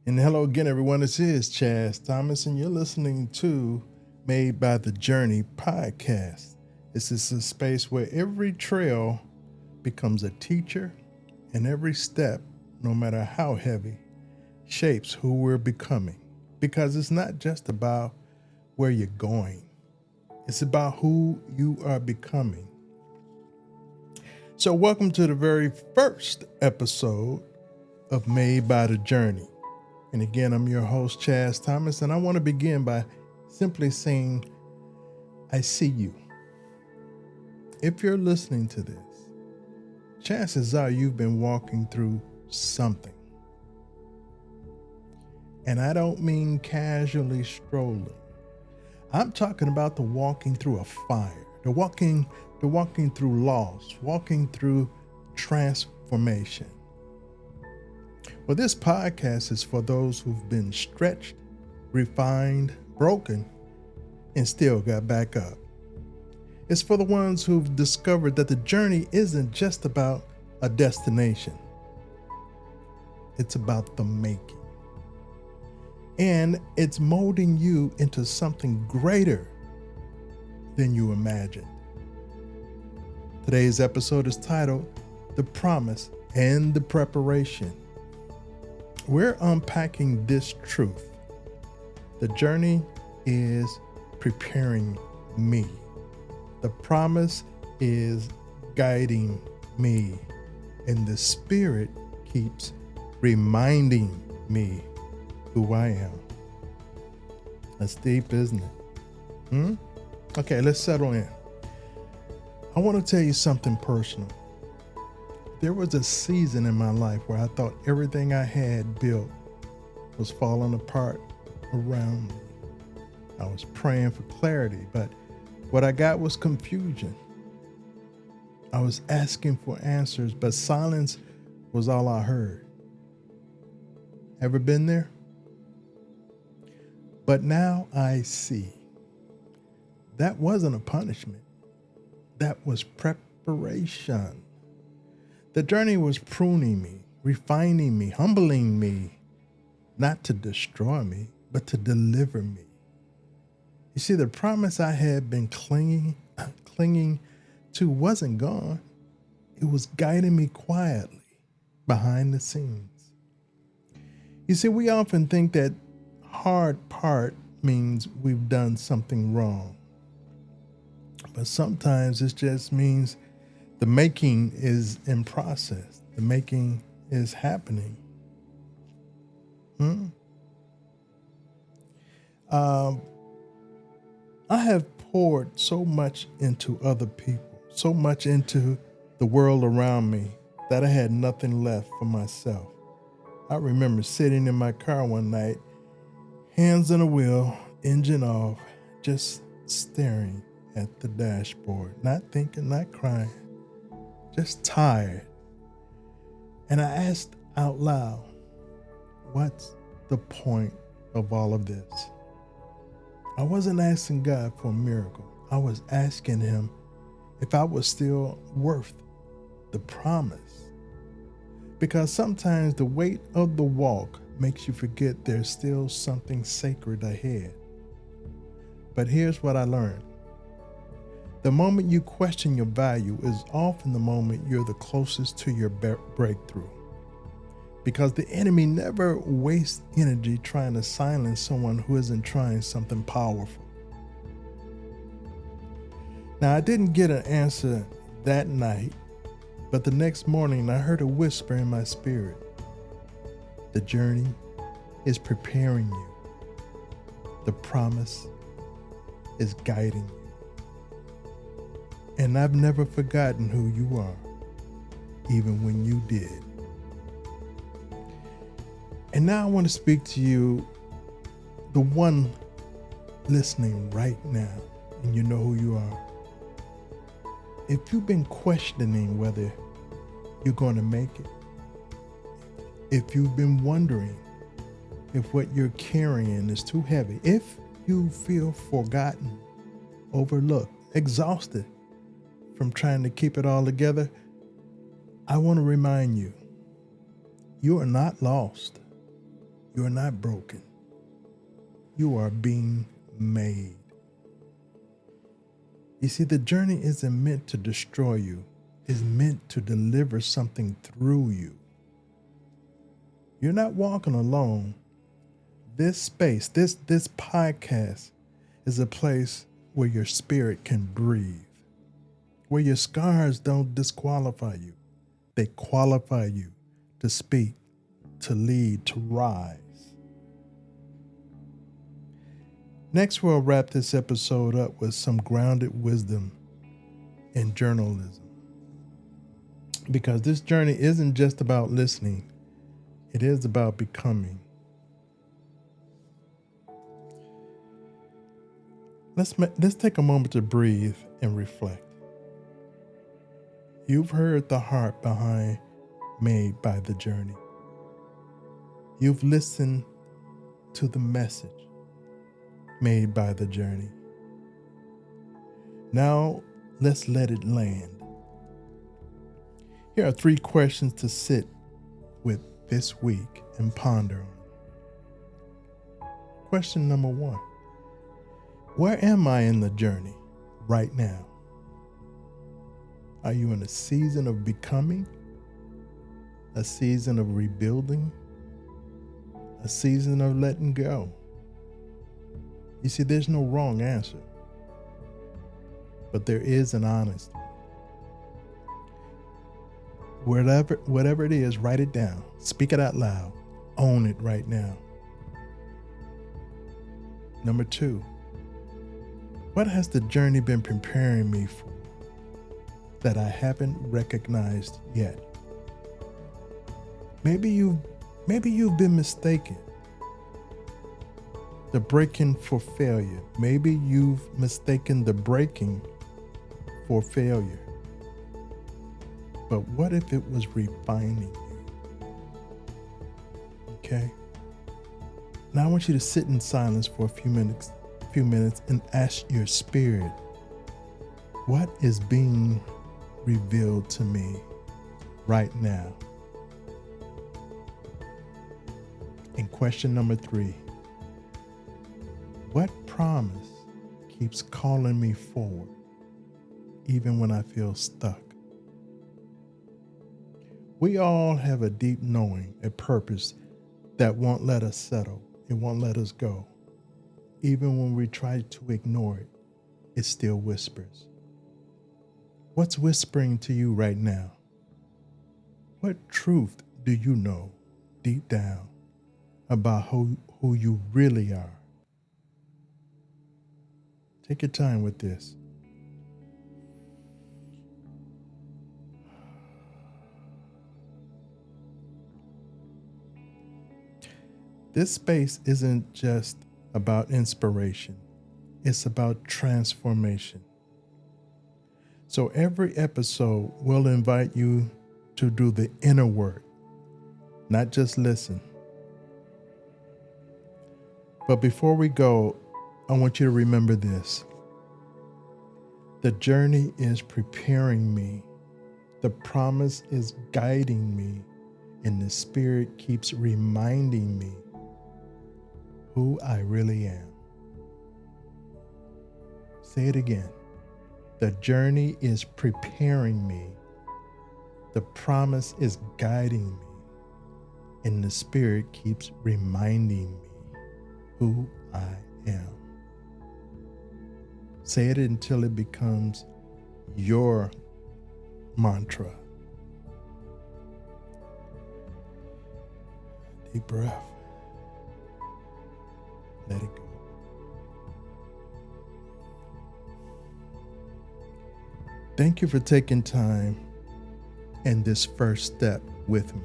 And hello again, everyone. This is Chaz Thomas, and you're listening to Made by the Journey podcast. This is a space where every trail becomes a teacher, and every step, no matter how heavy, shapes who we're becoming. Because it's not just about where you're going, it's about who you are becoming. So, welcome to the very first episode of Made by the Journey. And again, I'm your host, Chaz Thomas, and I want to begin by simply saying, I see you. If you're listening to this, chances are you've been walking through something. And I don't mean casually strolling. I'm talking about the walking through a fire, the walking through loss, walking through transformation. Well, this podcast is for those who've been stretched, refined, broken, and still got back up. It's for the ones who've discovered that the journey isn't just about a destination. It's about the making. And it's molding you into something greater than you imagined. Today's episode is titled The Promise and the Preparation. We're unpacking this truth. The journey is preparing me. The promise is guiding me. And the Spirit keeps reminding me who I am. That's deep, isn't it? Okay, let's settle in. I want to tell you something personal. There was a season in my life where I thought everything I had built was falling apart around me. I was praying for clarity, but what I got was confusion. I was asking for answers, but silence was all I heard. Ever been there? But now I see. That wasn't a punishment. That was preparation. The journey was pruning me, refining me, humbling me, not to destroy me, but to deliver me. You see, the promise I had been clinging to wasn't gone. It was guiding me quietly behind the scenes. You see, we often think that hard part means we've done something wrong. But sometimes it just means the making is in process. The making is happening. I have poured so much into other people, so much into the world around me that I had nothing left for myself. I remember sitting in my car one night, hands on the wheel, engine off, just staring at the dashboard, not thinking, not crying, just tired. And I asked out loud, what's the point of all of this? I wasn't asking God for a miracle. I was asking him if I was still worth the promise. Because sometimes the weight of the walk makes you forget there's still something sacred ahead. But here's what I learned. The moment you question your value is often the moment you're the closest to your breakthrough. Because the enemy never wastes energy trying to silence someone who isn't trying something powerful. Now, I didn't get an answer that night, but the next morning I heard a whisper in my spirit. The journey is preparing you. The promise is guiding you. And I've never forgotten who you are, even when you did. And now I want to speak to you, the one listening right now, and you know who you are. If you've been questioning whether you're going to make it, if you've been wondering if what you're carrying is too heavy, if you feel forgotten, overlooked, exhausted from trying to keep it all together, I want to remind you, you are not lost. You are not broken. You are being made. You see, the journey isn't meant to destroy you. It's meant to deliver something through you. You're not walking alone. This space, this podcast is a place where your spirit can breathe, where your scars don't disqualify you. They qualify you to speak, to lead, to rise. Next, we'll wrap this episode up with some grounded wisdom in journalism. Because this journey isn't just about listening, it is about becoming. Let's take a moment to breathe and reflect. You've heard the heart behind Made by the Journey. You've listened to the message made by the journey. Now, let's let it land. Here are 3 questions to sit with this week and ponder on. Question number 1. Where am I in the journey right now? Are you in a season of becoming? A season of rebuilding? A season of letting go? You see, there's no wrong answer, but there is an honest one. Whatever it is, write it down. Speak it out loud. Own it right now. Number 2, what has the journey been preparing me for that I haven't recognized yet? Maybe you've been mistaken. The breaking for failure. Maybe you've mistaken the breaking for failure. But what if it was refining you? Okay? Now I want you to sit in silence for a few minutes and ask your spirit, what is being revealed to me right now? And question number 3, what promise keeps calling me forward even when I feel stuck? We all have a deep knowing, a purpose that won't let us settle. It won't let us go. Even when we try to ignore it, it still whispers. What's whispering to you right now? What truth do you know deep down about who you really are? Take your time with this. This space isn't just about inspiration. It's about transformation. So every episode will invite you to do the inner work, not just listen. But before we go, I want you to remember this. The journey is preparing me. The promise is guiding me. And the Spirit keeps reminding me who I really am. Say it again. The journey is preparing me. The promise is guiding me. And the Spirit keeps reminding me who I am. Say it until it becomes your mantra. Deep breath. Let it go. Thank you for taking time in this first step with me.